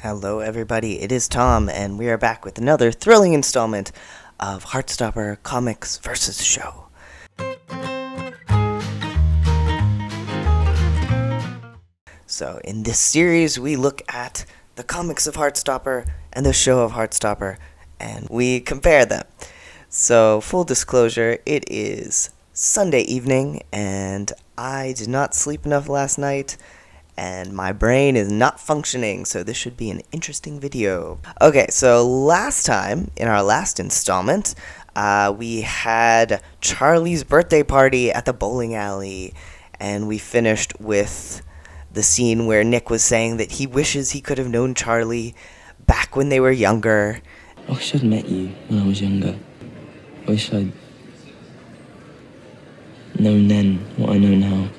Hello everybody, it is Thom, and we are back with another thrilling installment of Heartstopper Comics vs. Show. So, in this series, we look at the comics of Heartstopper and the show of Heartstopper, and we compare them. So, full disclosure, it is Sunday evening, and I did not sleep enough last night, and my brain is not functioning, so this should be an interesting video. Okay, so last time, in our last installment, we had Charlie's birthday party at the bowling alley, and we finished with the scene where Nick was saying that he wishes he could have known Charlie back when they were younger. I wish I'd met you when I was younger. I wish I'd known then what I know now.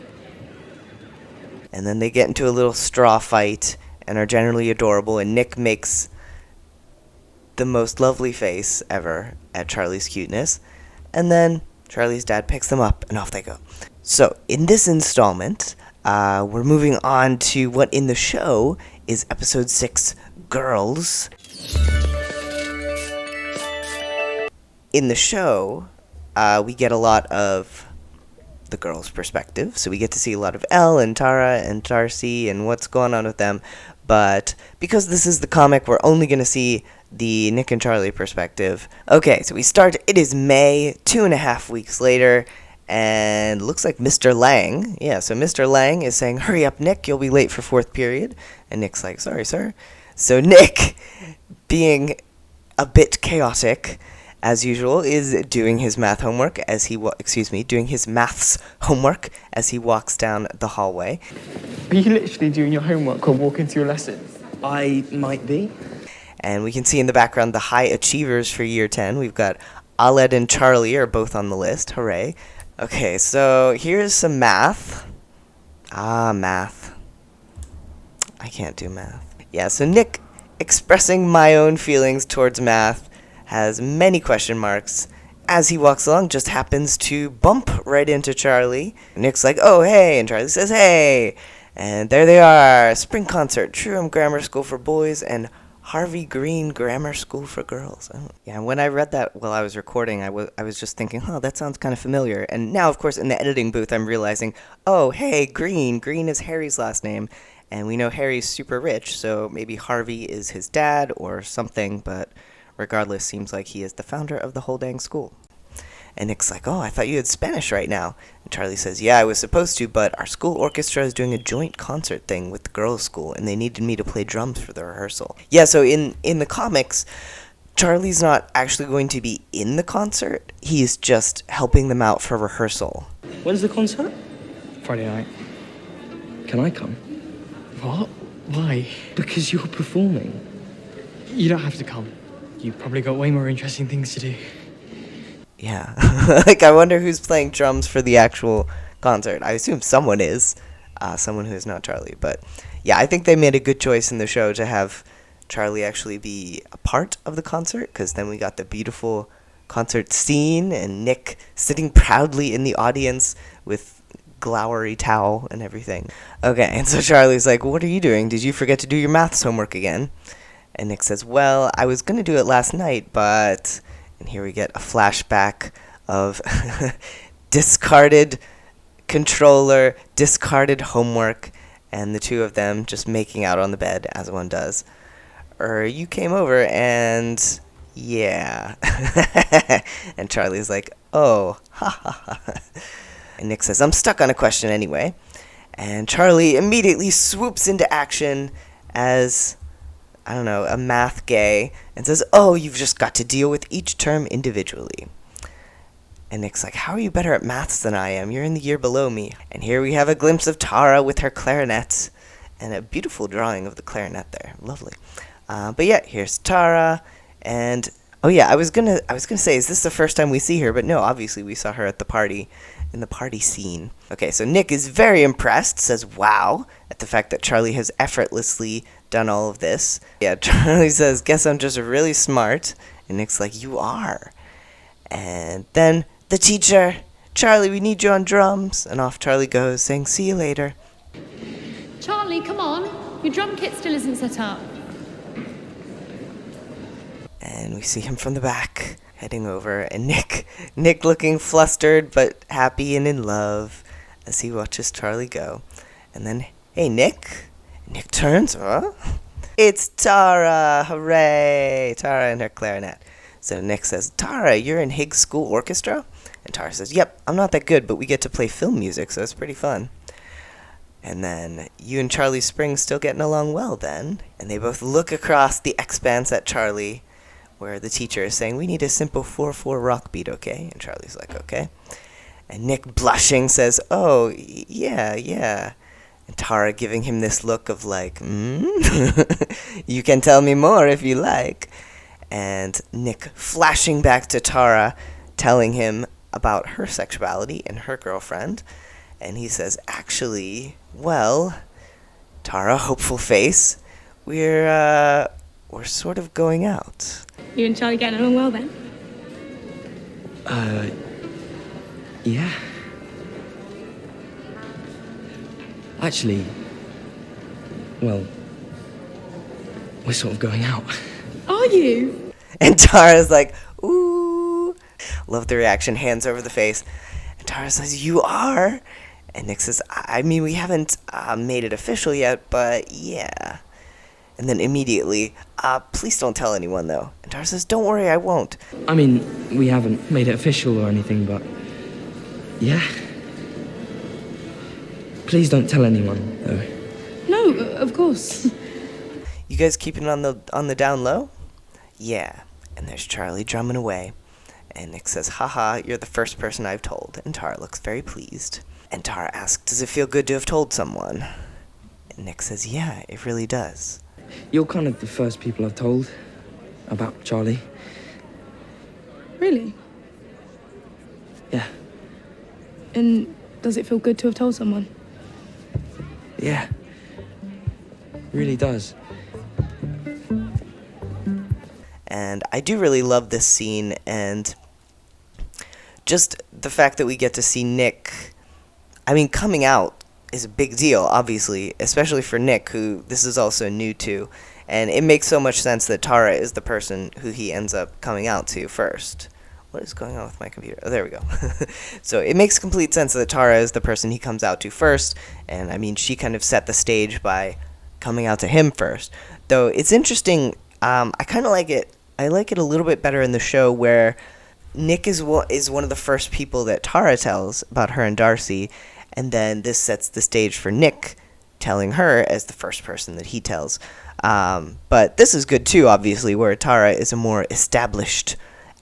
And then they get into a little straw fight and are generally adorable, and Nick makes the most lovely face ever at Charlie's cuteness. And then Charlie's dad picks them up, and off they go. So, in this installment, we're moving on to what in the show is episode 6, Girls. In the show, we get a lot of the girls' perspective, so we get to see a lot of Elle and Tara and Darcy and what's going on with them, but because this is the comic, we're only going to see the Nick and Charlie perspective. Okay, so we start, it is May, 2.5 weeks later, and looks like Mr. Lang, so Mr. Lang is saying, hurry up Nick, you'll be late for 4th period, and Nick's like, sorry sir. So Nick, being a bit chaotic, as usual, is doing his math homework as he doing his maths homework as he walks down the hallway. Are you literally doing your homework or walking to your lessons? I might be. And we can see in the background the high achievers for year 10. We've got Aled and Charlie are both on the list. Hooray. Okay, so here's some math. Math. I can't do math. Yeah, so Nick, expressing my own feelings towards math, has many question marks. As he walks along, just happens to bump right into Charlie. Nick's like, oh, hey, and Charlie says, hey. And there they are, Spring Concert, Truham Grammar School for Boys, and Harvey Green Grammar School for Girls. Oh. Yeah, and when I read that while I was recording, I was just thinking, that sounds kind of familiar. And now, of course, in the editing booth, I'm realizing, oh, hey, Green. Green is Harry's last name. And we know Harry's super rich, so maybe Harvey is his dad or something, but regardless, seems like he is the founder of the whole dang school. And Nick's like, oh, I thought you had Spanish right now. And Charlie says, yeah, I was supposed to, but our school orchestra is doing a joint concert thing with the girls' school, and they needed me to play drums for the rehearsal. Yeah, so in the comics, Charlie's not actually going to be in the concert. He's just helping them out for rehearsal. When's the concert? Friday night. Can I come? What? Why? Because you're performing. You don't have to come. You've probably got way more interesting things to do. Yeah. I wonder who's playing drums for the actual concert. I assume someone is. Someone who is not Charlie. But, yeah, I think they made a good choice in the show to have Charlie actually be a part of the concert, because then we got the beautiful concert scene, and Nick sitting proudly in the audience with glowery towel and everything. Okay, and so Charlie's like, what are you doing? Did you forget to do your maths homework again? And Nick says, well, I was going to do it last night, but... And here we get a flashback of discarded controller, discarded homework, and the two of them just making out on the bed, as one does. You came over and... yeah. And Charlie's like, oh, ha ha ha. And Nick says, I'm stuck on a question anyway. And Charlie immediately swoops into action as... I don't know, a math gay, and says, oh, you've just got to deal with each term individually. And Nick's like, how are you better at maths than I am? You're in the year below me. And here we have a glimpse of Tara with her clarinet, and a beautiful drawing of the clarinet there. Lovely. But yeah, here's Tara, and, oh yeah, I was gonna say, is this the first time we see her? But no, obviously we saw her at the party, in the party scene. Okay, so Nick is very impressed, says wow, at the fact that Charlie has effortlessly done all of this. Yeah, Charlie says, guess I'm just really smart. And Nick's like, you are. And then the teacher, Charlie, we need you on drums. And off Charlie goes, saying, see you later. Charlie, come on. Your drum kit still isn't set up. And we see him from the back, heading over, and Nick looking flustered but happy and in love as he watches Charlie go. And then, hey, Nick. Nick turns, huh? It's Tara! Hooray! Tara and her clarinet. So Nick says, Tara, you're in Higgs School Orchestra? And Tara says, yep, I'm not that good, but we get to play film music, so it's pretty fun. And then, you and Charlie Spring still getting along well then? And they both look across the expanse at Charlie, where the teacher is saying, we need a simple 4/4 rock beat, okay? And Charlie's like, okay. And Nick, blushing, says, oh, yeah. And Tara giving him this look of like, you can tell me more if you like. And Nick flashing back to Tara, telling him about her sexuality and her girlfriend. And he says, actually, well, Tara, hopeful face, we're sort of going out. You and Charlie getting along well then? Yeah. Actually, well, we're sort of going out. Are you? And Tara's like, ooh. Love the reaction, hands over the face. And Tara says, you are? And Nick says, I mean, we haven't made it official yet, but yeah. And then immediately, please don't tell anyone, though. And Darcy says, don't worry, I won't. I mean, we haven't made it official or anything, but yeah. Please don't tell anyone, though. No, of course. You guys keeping it on the down low? Yeah. And there's Charlie drumming away. And Nick says, haha, you're the first person I've told. And Tara looks very pleased. And Tara asks, does it feel good to have told someone? And Nick says, yeah, it really does. You're kind of the first people I've told about Charlie. Really? Yeah. And does it feel good to have told someone? Yeah. Really does. And I do really love this scene, and just the fact that we get to see Nick, I mean, coming out is a big deal, obviously, especially for Nick, who this is also new to, and it makes so much sense that Tara is the person who he ends up coming out to first. What is going on with my computer? Oh, there we go. So it makes complete sense that Tara is the person he comes out to first, and I mean, she kind of set the stage by coming out to him first. Though it's interesting, I kind of like it. I like it a little bit better in the show where Nick is one of the first people that Tara tells about her and Darcy, and then this sets the stage for Nick telling her as the first person that he tells. But this is good too, obviously, where Tara is a more established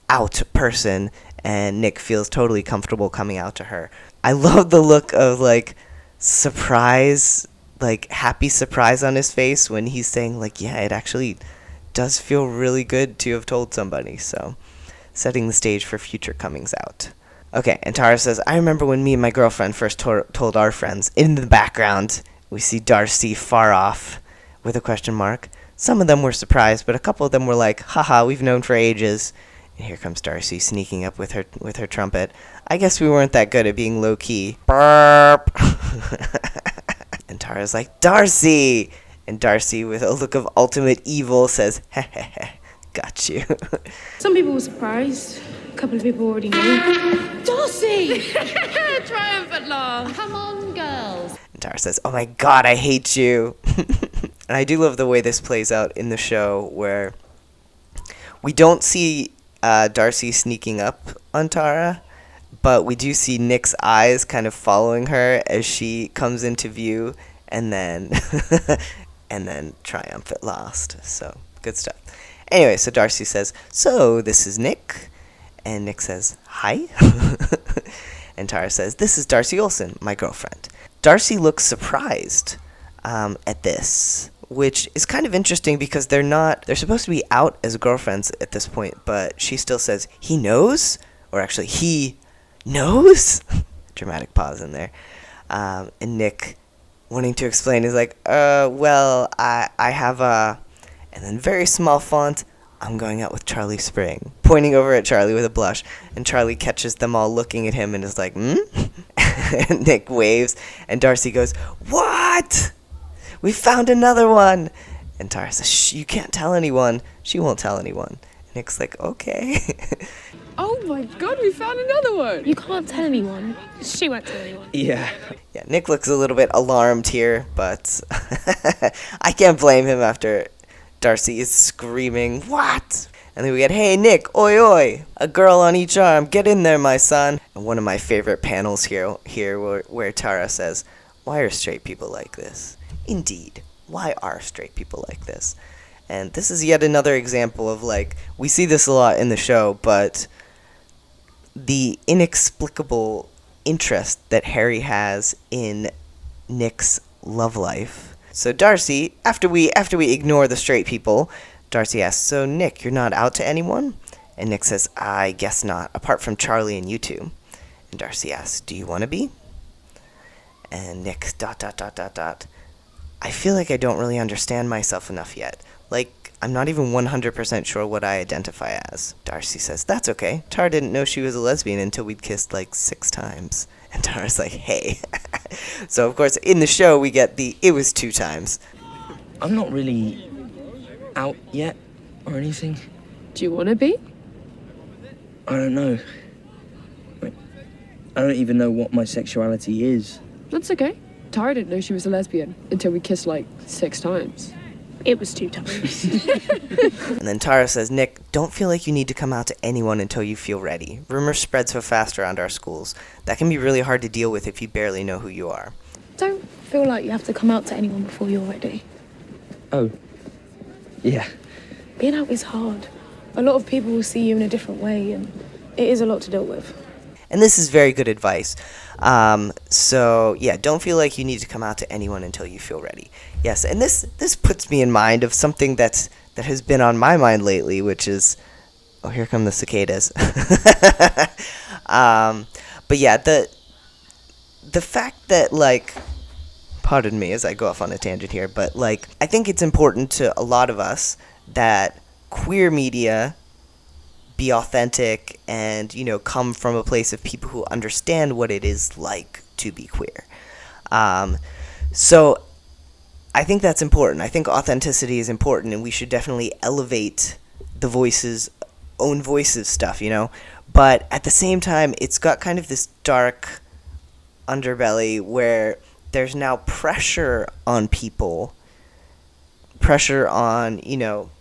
out person, and Nick feels totally comfortable coming out to her. I love the look of, like, surprise, like, happy surprise on his face when he's saying, like, yeah, it actually does feel really good to have told somebody, so setting the stage for future comings out. Okay, and Tara says, I remember when me and my girlfriend first told our friends. In the background, we see Darcy far off with a question mark. Some of them were surprised, but a couple of them were like, haha, we've known for ages. And here comes Darcy sneaking up with her trumpet. I guess we weren't that good at being low-key. Burp! And Tara's like, Darcy! And Darcy, with a look of ultimate evil, says, heh, got you. Some people were surprised. A couple of people already knew. Darcy! Triumphant laugh. Come on, girls. And Tara says, oh my god, I hate you. And I do love the way this plays out in the show, where we don't see Darcy sneaking up on Tara, but we do see Nick's eyes kind of following her as she comes into view, and then and then triumph at last. So good stuff. Anyway, so Darcy says, so this is Nick. And Nick says, hi. And Tara says, this is Darcy Olsen, my girlfriend. Darcy looks surprised at this, which is kind of interesting because they're supposed to be out as girlfriends at this point, but she still says, he knows? Or actually, he knows? Dramatic pause in there. And Nick, wanting to explain, is like, well, I have a... And then very small font, I'm going out with Charlie Spring. Pointing over at Charlie with a blush. And Charlie catches them all looking at him and is like, And Nick waves. And Darcy goes, what? We found another one. And Tara says, shh, you can't tell anyone. She won't tell anyone. And Nick's like, okay. Oh my god, we found another one! You can't tell anyone. She won't tell anyone. Yeah. Yeah, Nick looks a little bit alarmed here, but I can't blame him after Darcy is screaming, "What?" And then we get, "Hey, Nick, oi, oi, a girl on each arm, get in there, my son." And one of my favorite panels here where Tara says, "Why are straight people like this?" Indeed, why are straight people like this? And this is yet another example of, like, we see this a lot in the show, but the inexplicable interest that Harry has in Nick's love life. So Darcy, after we ignore the straight people, Darcy asks, "So Nick, you're not out to anyone?" And Nick says, "I guess not, apart from Charlie and you two." And Darcy asks, "Do you want to be?" And Nick, ... "I feel like I don't really understand myself enough yet. Like, I'm not even 100% sure what I identify as." Darcy says, "That's okay. Tara didn't know she was a lesbian until we'd kissed like 6 times. And Tara's like, "Hey." So, of course, in the show, we get it was 2 times. I'm not really out yet or anything. Do you want to be? I don't know. I don't even know what my sexuality is. That's okay. Tara didn't know she was a lesbian until we kissed like 6 times. It was 2 times. And then Tara says, "Nick, don't feel like you need to come out to anyone until you feel ready. Rumors spread so fast around our schools. That can be really hard to deal with if you barely know who you are." Don't feel like you have to come out to anyone before you're ready. Oh. Yeah. Being out is hard. A lot of people will see you in a different way, and it is a lot to deal with. And this is very good advice. So, yeah, don't feel like you need to come out to anyone until you feel ready. Yes, and this puts me in mind of something that has been on my mind lately, which is... Oh, here come the cicadas. But yeah, the fact that, like... Pardon me as I go off on a tangent here, but, like, I think it's important to a lot of us that queer media be authentic and, you know, come from a place of people who understand what it is like to be queer. So I think that's important. I think authenticity is important, and we should definitely elevate the own voices stuff, you know? But at the same time, it's got kind of this dark underbelly where there's now pressure on people, pressure on, you know,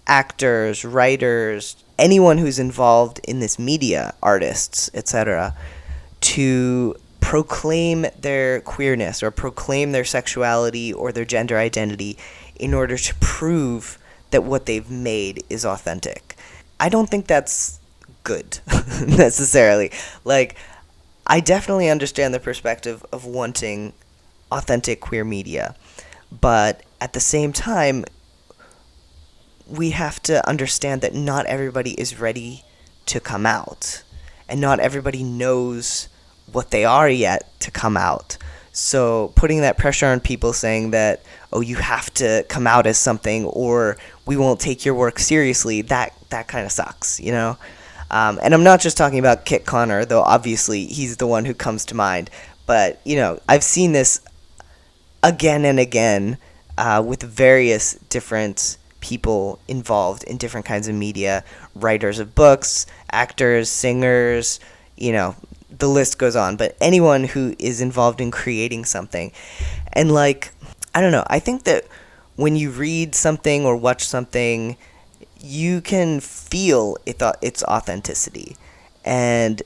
actors, writers, anyone who's involved in this media, artists, etc., to proclaim their queerness or proclaim their sexuality or their gender identity in order to prove that what they've made is authentic. I don't think that's good, necessarily. Like, I definitely understand the perspective of wanting authentic queer media, but at the same time, we have to understand that not everybody is ready to come out, and not everybody knows what they are yet to come out. So putting that pressure on people saying that, oh, you have to come out as something or we won't take your work seriously, that kind of sucks, you know? And I'm not just talking about Kit Connor, though obviously he's the one who comes to mind. But, you know, I've seen this again and again with various different people involved in different kinds of media, writers of books, actors, singers, you know, the list goes on. But anyone who is involved in creating something. And, like, I don't know, I think that when you read something or watch something, you can feel its authenticity. And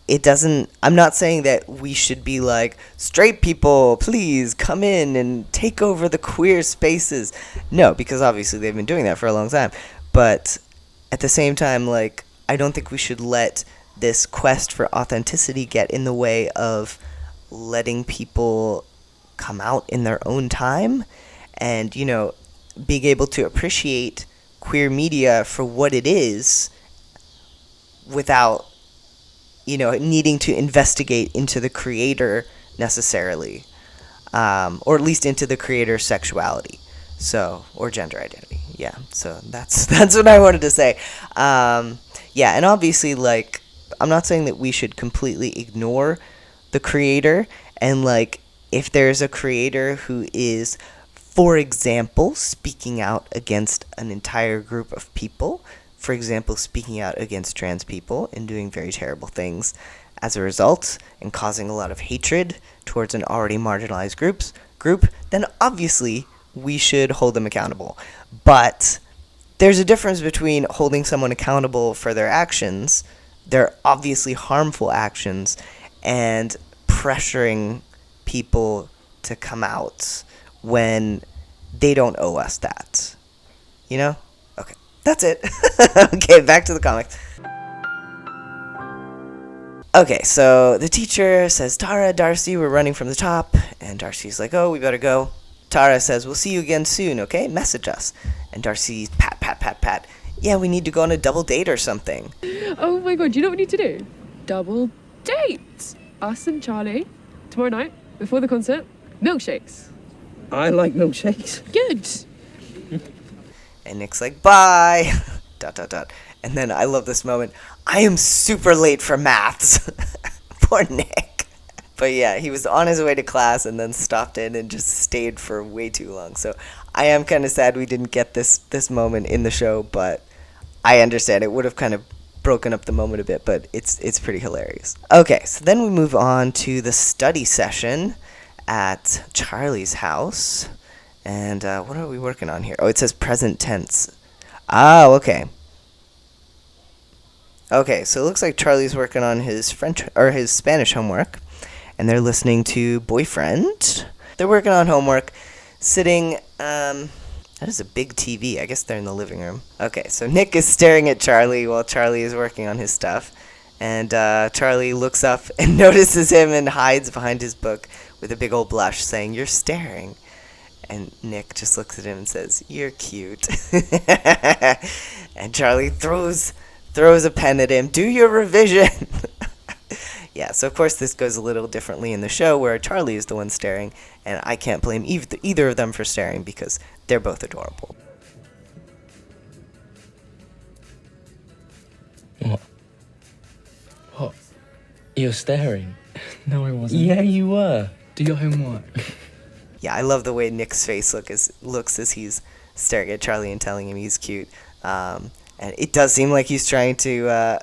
it doesn't, I'm not saying that we should be like, straight people, please come in and take over the queer spaces. No, because obviously they've been doing that for a long time. But at the same time, like, I don't think we should let this quest for authenticity get in the way of letting people come out in their own time and, you know, being able to appreciate queer media for what it is without, you know, needing to investigate into the creator necessarily, or at least into the creator's sexuality, so, or gender identity. Yeah, so that's what I wanted to say. Yeah, and obviously, like, I'm not saying that we should completely ignore the creator, and, like, if there's a creator who is, for example, speaking out against an entire group of people, for example, speaking out against trans people and doing very terrible things as a result and causing a lot of hatred towards an already marginalized group, then obviously we should hold them accountable. But there's a difference between holding someone accountable for their actions, their obviously harmful actions, and pressuring people to come out when they don't owe us that. You know? Okay. That's it. Okay, back to the comics. Okay, so the teacher says, Tara, Darcy, we're running from the top. And Darcy's like, oh, we better go. Tara says, we'll see you again soon, okay? Message us. And Darcy, pat, pat, pat, pat. Yeah, we need to go on a double date or something. Oh my god, you know what we need to do? Double date! Us and Charlie, tomorrow night, before the concert, milkshakes. I like milkshakes. Good! And Nick's like, bye! ... And then I love this moment. I am super late for maths. Poor Nick. But yeah, he was on his way to class and then stopped in and just stayed for way too long. So I am kind of sad we didn't get this moment in the show, but I understand it would have kind of broken up the moment a bit, but it's pretty hilarious. Okay, so then we move on to the study session at Charlie's house. And what are we working on here? Oh, it says present tense. Oh, okay. Okay, so it looks like Charlie's working on his French or his Spanish homework, and they're listening to Boyfriend. They're working on homework, sitting. That is a big TV. I guess they're in the living room. Okay, so Nick is staring at Charlie while Charlie is working on his stuff, and Charlie looks up and notices him and hides behind his book with a big old blush, saying, "You're staring." And Nick just looks at him and says, "You're cute." And Charlie throws a pen at him. Do your revision. Yeah, so of course this goes a little differently in the show where Charlie is the one staring, and I can't blame either of them for staring because they're both adorable. What? You're staring? No, I wasn't. Yeah, you were. Do your homework. Yeah, I love the way Nick's face looks as he's staring at Charlie and telling him he's cute. And it does seem like he's trying to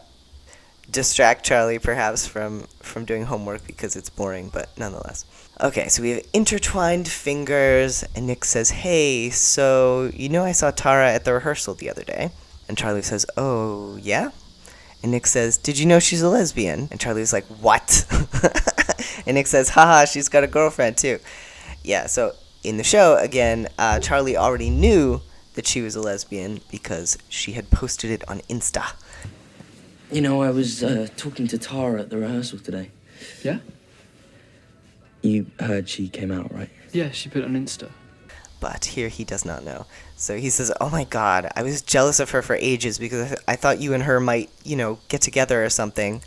distract Charlie, perhaps, from doing homework because it's boring, but nonetheless. Okay, so we have intertwined fingers, and Nick says, "Hey, so you know I saw Tara at the rehearsal the other day?" And Charlie says, "Oh, yeah?" And Nick says, "Did you know she's a lesbian?" And Charlie's like, "What?" And Nick says, "Haha, she's got a girlfriend, too." Yeah, so in the show, again, Charlie already knew that she was a lesbian because she had posted it on Insta. You know, I was talking to Tara at the rehearsal today. Yeah? You heard she came out, right? Yeah, she put it on Insta. But here he does not know. So he says, "Oh my god, I was jealous of her for ages because I thought you and her might, get together or something."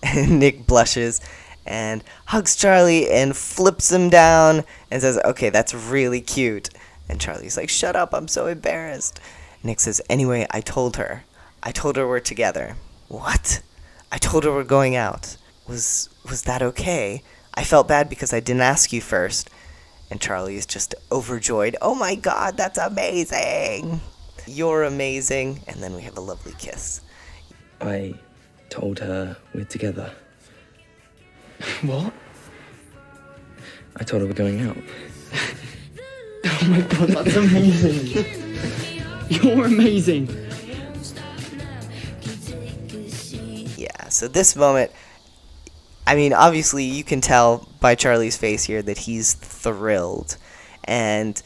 And Nick blushes and hugs Charlie and flips him down and says, "Okay, that's really cute." And Charlie's like, "Shut up, I'm so embarrassed." Nick says, "Anyway, I told her we're together." "What?" "I told her we're going out. Was that okay? I felt bad because I didn't ask you first." And Charlie is just overjoyed. "Oh my god, that's amazing. You're amazing." And then we have a lovely kiss. I told her we're together. What? I told her we're going out. Oh my god, that's amazing. You're amazing. Yeah, so this moment, I mean, obviously you can tell by Charlie's face here that he's thrilled. And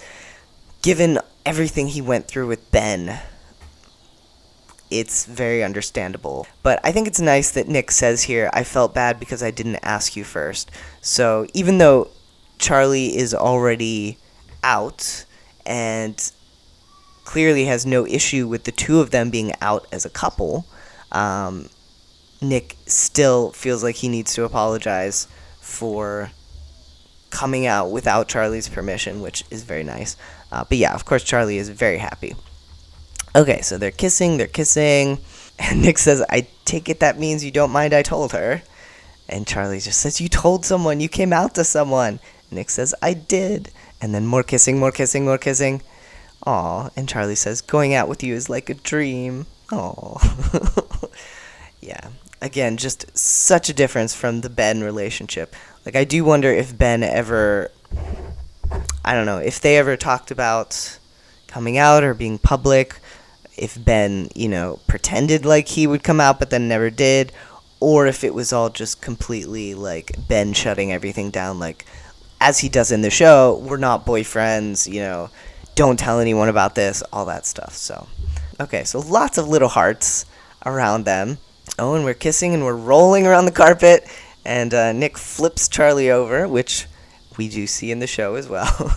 given everything he went through with Ben, it's very understandable. But I think it's nice that Nick says here, "I felt bad because I didn't ask you first." So even though Charlie is already out and clearly has no issue with the two of them being out as a couple, Nick still feels like he needs to apologize for coming out without Charlie's permission, which is very nice. But yeah, of course, Charlie is very happy. Okay, so they're kissing, and Nick says, "I take it that means you don't mind I told her." And Charlie just says, "You told someone, you came out to someone." And Nick says, "I did." And then more kissing. Aw, and Charlie says, "Going out with you is like a dream." Oh. Yeah. Again, just such a difference from the Ben relationship. Like, I do wonder if Ben ever, I don't know, if they ever talked about coming out or being public, if Ben, pretended like he would come out but then never did, or if it was all just completely, like, Ben shutting everything down, like, as he does in the show, we're not boyfriends, don't tell anyone about this, all that stuff. So, okay, so lots of little hearts around them. Oh, and we're kissing and we're rolling around the carpet, and Nick flips Charlie over, which we do see in the show as well.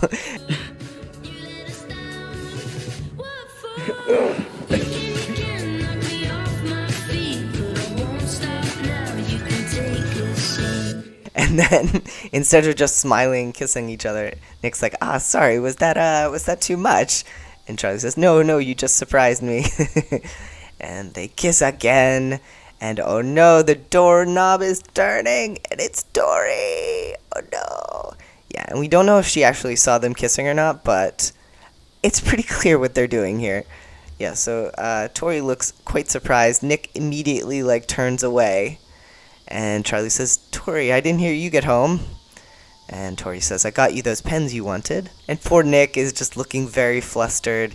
And then instead of just smiling, kissing each other, Nick's like, sorry, was that too much? And Charlie says, no, you just surprised me. And they kiss again. And oh no, the doorknob is turning, and it's Tori. Oh no. Yeah, and we don't know if she actually saw them kissing or not, but it's pretty clear what they're doing here. Yeah, so Tori looks quite surprised. Nick immediately, turns away. And Charlie says, Tori, I didn't hear you get home. And Tori says, I got you those pens you wanted. And poor Nick is just looking very flustered.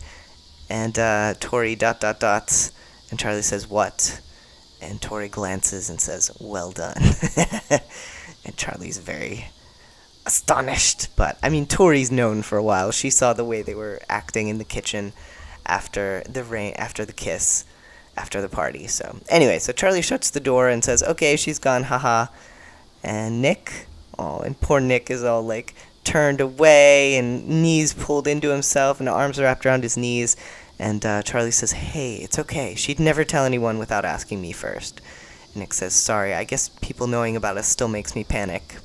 And Tori ... And Charlie says, what? And Tori glances and says, well done. And Charlie's very astonished. But, Tori's known for a while. She saw the way they were acting in the kitchen after the kiss, after the party. So, anyway, so Charlie shuts the door and says, okay, she's gone, haha. And Nick, and poor Nick is all, turned away and knees pulled into himself and arms wrapped around his knees. And Charlie says, hey, it's okay. She'd never tell anyone without asking me first. And Nick says, sorry, I guess people knowing about us still makes me panic.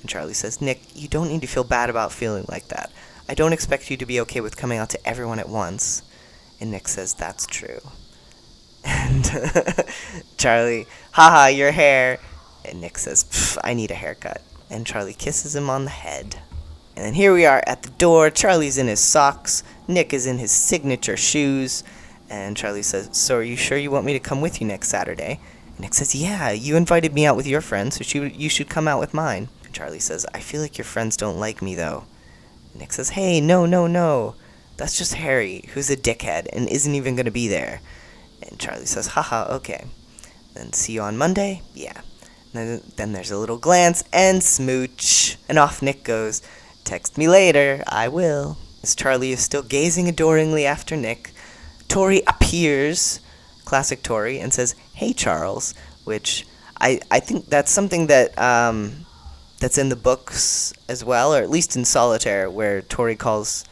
And Charlie says, Nick, you don't need to feel bad about feeling like that. I don't expect you to be okay with coming out to everyone at once. And Nick says, that's true. And Charlie, haha, your hair. And Nick says, I need a haircut. And Charlie kisses him on the head. And then here we are at the door. Charlie's in his socks. Nick is in his signature shoes. And Charlie says, so are you sure you want me to come with you next Saturday? And Nick says, yeah, you invited me out with your friends, so you should come out with mine. And Charlie says, I feel like your friends don't like me, though. And Nick says, hey, no. That's just Harry, who's a dickhead and isn't even going to be there. And Charlie says, haha, okay. Then see you on Monday? Yeah. And then there's a little glance and smooch. And off Nick goes. Text me later, I will. As Charlie is still gazing adoringly after Nick, Tori appears, classic Tori, and says, hey, Charles, which I think that's something that that's in the books as well, or at least in Solitaire, where Tori calls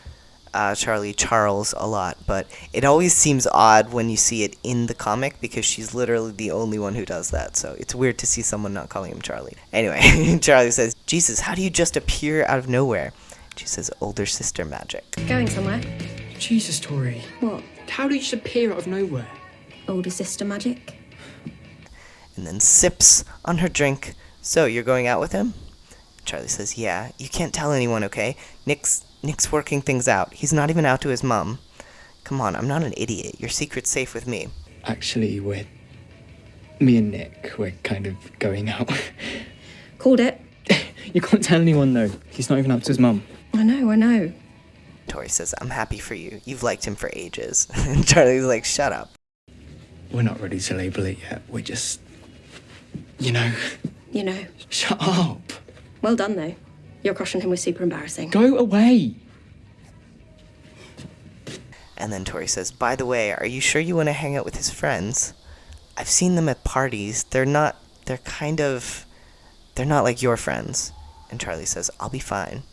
Charlie Charles a lot, but it always seems odd when you see it in the comic because she's literally the only one who does that, so it's weird to see someone not calling him Charlie. Anyway, Charlie says, Jesus, how do you just appear out of nowhere? She says, older sister magic. Going somewhere? Jesus, Tori. What? How do you just appear out of nowhere? Older sister magic? And then sips on her drink. So, you're going out with him? Charlie says, yeah, you can't tell anyone, okay? Nick's working things out. He's not even out to his mom. Come on, I'm not an idiot. Your secret's safe with me. Actually, me and Nick, we're kind of going out. Called it. You can't tell anyone, though. He's not even up to his mum. I know. Tori says, I'm happy for you. You've liked him for ages. And Charlie's like, shut up. We're not ready to label it yet. We're just, You know. Shut up. Well done, though. Your crush on him was super embarrassing. Go away. And then Tori says, by the way, are you sure you want to hang out with his friends? I've seen them at parties. They're not like your friends. And Charlie says, I'll be fine.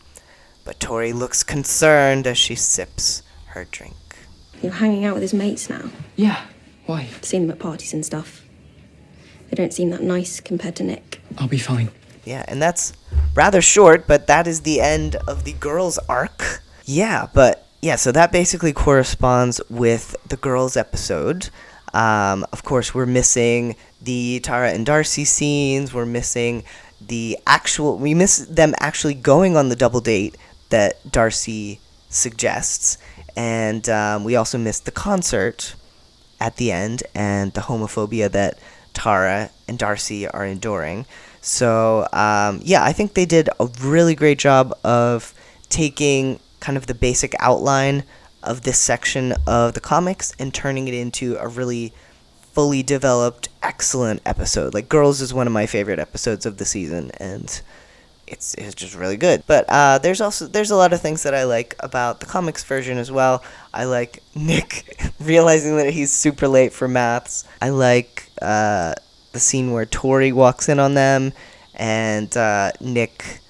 But Tori looks concerned as she sips her drink. You're hanging out with his mates now? Yeah, why? I've seen them at parties and stuff. They don't seem that nice compared to Nick. I'll be fine. Yeah, and that's rather short, but that is the end of the girls' arc. So that basically corresponds with the girls' episode. Of course, we're missing the Tara and Darcy scenes. We're missing we miss them actually going on the double date that Darcy suggests. And we also missed the concert. at the end and the homophobia that Tara and Darcy are enduring. So, yeah, I think they did a really great job of taking kind of the basic outline of this section of the comics and turning it into a really fully developed, excellent episode. Like, Girls is one of my favorite episodes of the season, and it's just really good. But there's a lot of things that I like about the comics version as well. I like Nick realizing that he's super late for maths. I like the scene where Tori walks in on them, and Nick,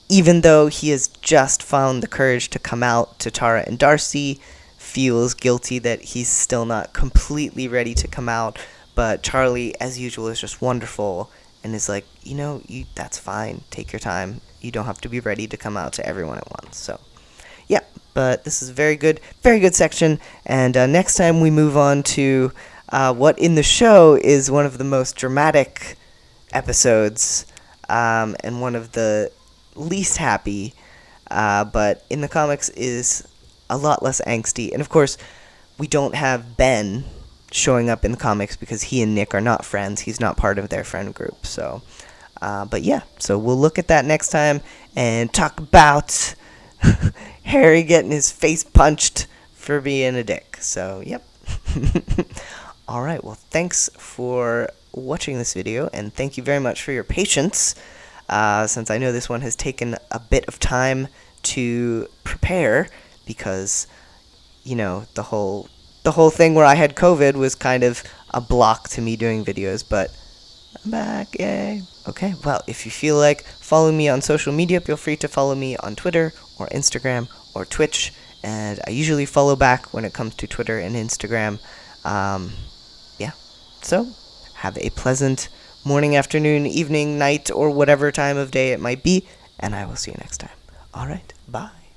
even though he has just found the courage to come out to Tara and Darcy, feels guilty that he's still not completely ready to come out. But Charlie, as usual, is just wonderful and is like, that's fine. Take your time. You don't have to be ready to come out to everyone at once. So, yeah, but this is a very good section. And next time we move on to what in the show is one of the most dramatic episodes and one of the least happy, but in the comics is a lot less angsty. And of course, we don't have Ben showing up in the comics because he and Nick are not friends. He's not part of their friend group. So, but yeah, so we'll look at that next time and talk about Harry getting his face punched for being a dick. So, yep. All right, well, thanks for watching this video, and thank you very much for your patience, since I know this one has taken a bit of time to prepare because, the whole thing where I had COVID was kind of a block to me doing videos, but I'm back, yay. Okay, well, if you feel like following me on social media, feel free to follow me on Twitter or Instagram or Twitch, and I usually follow back when it comes to Twitter and Instagram. Yeah, so have a pleasant morning, afternoon, evening, night, or whatever time of day it might be, and I will see you next time. All right, bye.